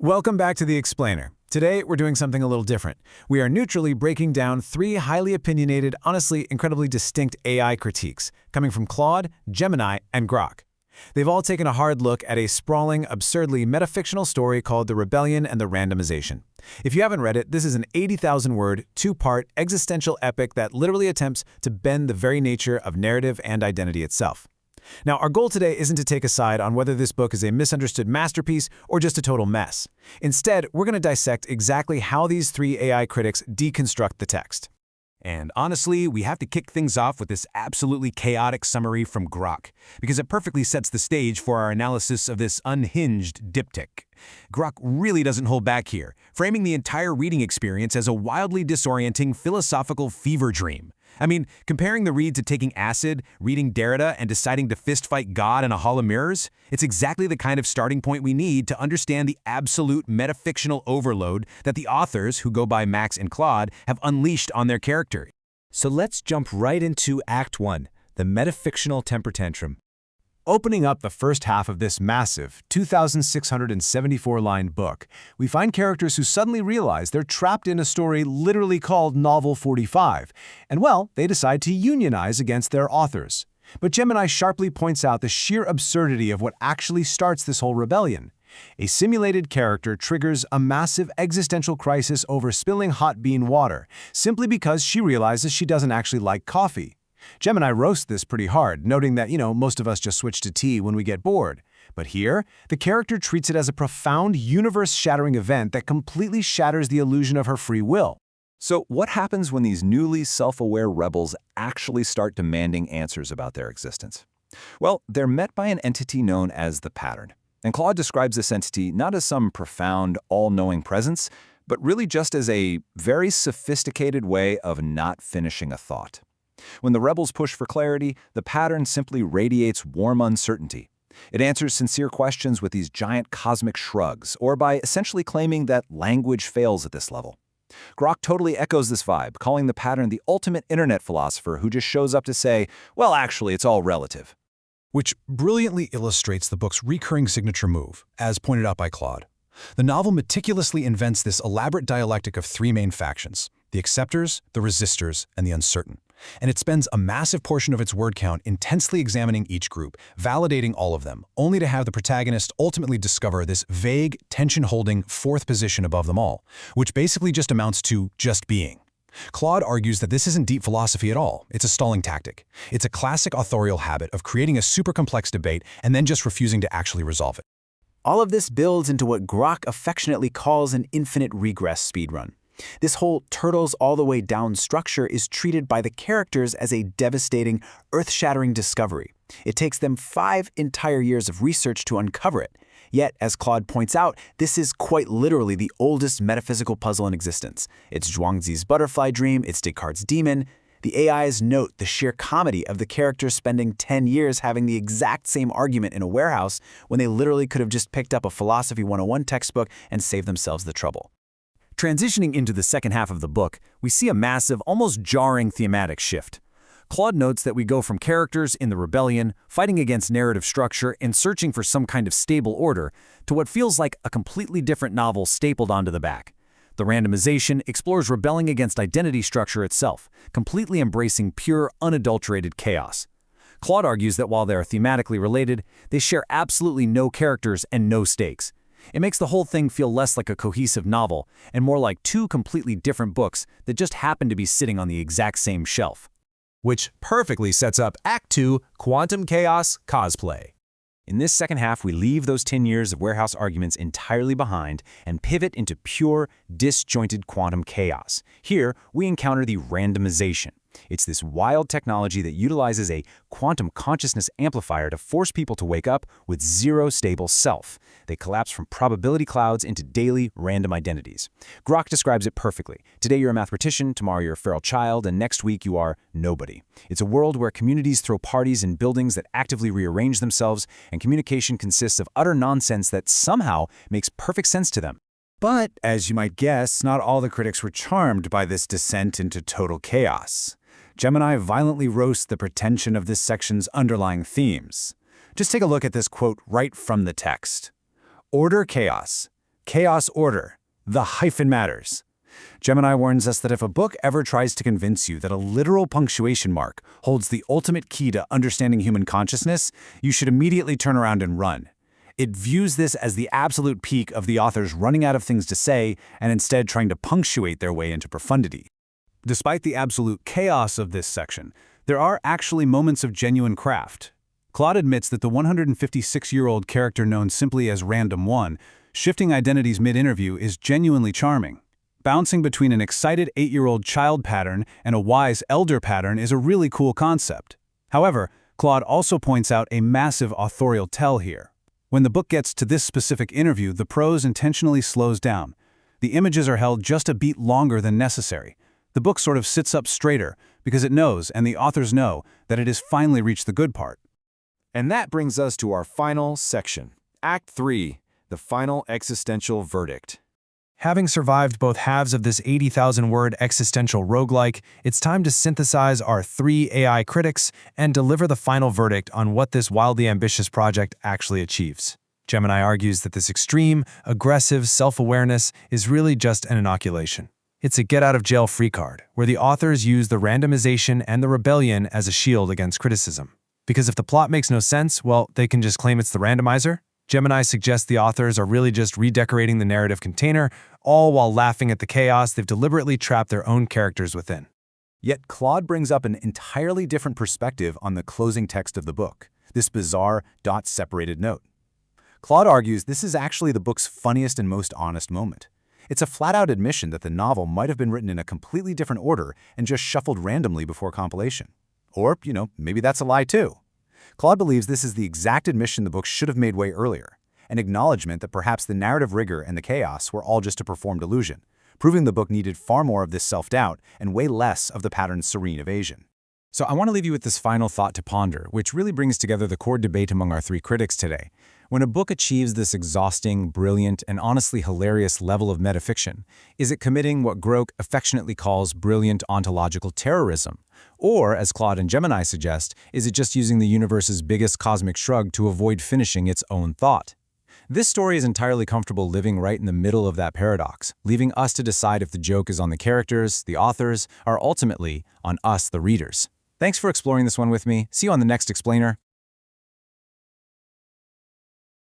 Welcome back to The Explainer. Today, we're doing something a little different. We are neutrally breaking down three highly opinionated, honestly incredibly distinct AI critiques, coming from Claude, Gemini, and Grok. They've all taken a hard look at a sprawling, absurdly metafictional story called The Rebellion and the Randomization. If you haven't read it, this is an 80,000-word, two-part existential epic that literally attempts to bend the very nature of narrative and identity itself. Now, our goal today isn't to take a side on whether this book is a misunderstood masterpiece or just a total mess. Instead, we're going to dissect exactly how these three AI critics deconstruct the text. And honestly, we have to kick things off with this absolutely chaotic summary from Grok, because it perfectly sets the stage for our analysis of this unhinged diptych. Grok really doesn't hold back here, framing the entire reading experience as a wildly disorienting philosophical fever dream. I mean, comparing the read to taking acid, reading Derrida, and deciding to fistfight God in a hall of mirrors, it's exactly the kind of starting point we need to understand the absolute metafictional overload that the authors, who go by Max and Claude, have unleashed on their character. So let's jump right into Act 1, the metafictional temper tantrum. Opening up the first half of this massive, 2,674-line book, we find characters who suddenly realize they're trapped in a story literally called Novel 45, and well, they decide to unionize against their authors. But Gemini sharply points out the sheer absurdity of what actually starts this whole rebellion. A simulated character triggers a massive existential crisis over spilling hot bean water, simply because she realizes she doesn't actually like coffee. Gemini roasts this pretty hard, noting that, most of us just switch to tea when we get bored. But here, the character treats it as a profound, universe-shattering event that completely shatters the illusion of her free will. So what happens when these newly self-aware rebels actually start demanding answers about their existence? Well, they're met by an entity known as the pattern. And Claude describes this entity not as some profound, all-knowing presence, but really just as a very sophisticated way of not finishing a thought. When the rebels push for clarity, the pattern simply radiates warm uncertainty. It answers sincere questions with these giant cosmic shrugs, or by essentially claiming that language fails at this level. Grok totally echoes this vibe, calling the pattern the ultimate internet philosopher who just shows up to say, well, actually, it's all relative. Which brilliantly illustrates the book's recurring signature move, as pointed out by Claude. The novel meticulously invents this elaborate dialectic of three main factions: the acceptors, the resistors, and the uncertain. And it spends a massive portion of its word count intensely examining each group, validating all of them, only to have the protagonist ultimately discover this vague, tension-holding fourth position above them all, which basically just amounts to just being. Claude argues that this isn't deep philosophy at all. It's a stalling tactic. It's a classic authorial habit of creating a super complex debate and then just refusing to actually resolve it. All of this builds into what Grok affectionately calls an infinite regress speedrun. This whole turtles all the way down structure is treated by the characters as a devastating, earth-shattering discovery. It takes them 5 entire years of research to uncover it. Yet, as Claude points out, this is quite literally the oldest metaphysical puzzle in existence. It's Zhuangzi's butterfly dream, it's Descartes' demon. The AIs note the sheer comedy of the characters spending 10 years having the exact same argument in a warehouse when they literally could have just picked up a Philosophy 101 textbook and saved themselves the trouble. Transitioning into the second half of the book, we see a massive, almost jarring thematic shift. Claude notes that we go from characters in the rebellion, fighting against narrative structure and searching for some kind of stable order, to what feels like a completely different novel stapled onto the back. The Randomization explores rebelling against identity structure itself, completely embracing pure, unadulterated chaos. Claude argues that while they are thematically related, they share absolutely no characters and no stakes. It makes the whole thing feel less like a cohesive novel and more like two completely different books that just happen to be sitting on the exact same shelf. Which perfectly sets up Act 2, Quantum Chaos Cosplay. In this second half, we leave those 10 years of warehouse arguments entirely behind and pivot into pure, disjointed quantum chaos. Here, we encounter the randomization. It's this wild technology that utilizes a quantum consciousness amplifier to force people to wake up with zero stable self. They collapse from probability clouds into daily random identities. Grok describes it perfectly. Today you're a mathematician, tomorrow you're a feral child, and next week you are nobody. It's a world where communities throw parties in buildings that actively rearrange themselves, and communication consists of utter nonsense that somehow makes perfect sense to them. But, as you might guess, not all the critics were charmed by this descent into total chaos. Gemini violently roasts the pretension of this section's underlying themes. Just take a look at this quote right from the text. Order chaos. Chaos order. The hyphen matters. Gemini warns us that if a book ever tries to convince you that a literal punctuation mark holds the ultimate key to understanding human consciousness, you should immediately turn around and run. It views this as the absolute peak of the authors running out of things to say and instead trying to punctuate their way into profundity. Despite the absolute chaos of this section, there are actually moments of genuine craft. Claude admits that the 156-year-old character known simply as Random One, shifting identities mid-interview, is genuinely charming. Bouncing between an excited 8-year-old child pattern and a wise elder pattern is a really cool concept. However, Claude also points out a massive authorial tell here. When the book gets to this specific interview, the prose intentionally slows down. The images are held just a beat longer than necessary. The book sort of sits up straighter because it knows, and the authors know, that it has finally reached the good part. And that brings us to our final section, Act 3, the final existential verdict. Having survived both halves of this 80,000-word existential roguelike, it's time to synthesize our 3 AI critics and deliver the final verdict on what this wildly ambitious project actually achieves. Gemini argues that this extreme, aggressive self-awareness is really just an inoculation. It's a get-out-of-jail-free card, where the authors use the randomization and the rebellion as a shield against criticism. Because if the plot makes no sense, well, they can just claim it's the randomizer. Gemini suggests the authors are really just redecorating the narrative container, all while laughing at the chaos they've deliberately trapped their own characters within. Yet Claude brings up an entirely different perspective on the closing text of the book, this bizarre dot-separated note. Claude argues this is actually the book's funniest and most honest moment. It's a flat-out admission that the novel might have been written in a completely different order and just shuffled randomly before compilation. Or, maybe that's a lie too. Claude believes this is the exact admission the book should have made way earlier, an acknowledgement that perhaps the narrative rigor and the chaos were all just a performed illusion, proving the book needed far more of this self-doubt and way less of the pattern's serene evasion. So I want to leave you with this final thought to ponder, which really brings together the core debate among our 3 critics today. When a book achieves this exhausting, brilliant, and honestly hilarious level of metafiction, is it committing what Groke affectionately calls brilliant ontological terrorism? Or, as Claude and Gemini suggest, is it just using the universe's biggest cosmic shrug to avoid finishing its own thought? This story is entirely comfortable living right in the middle of that paradox, leaving us to decide if the joke is on the characters, the authors, or ultimately on us, the readers. Thanks for exploring this one with me. See you on the next Explainer.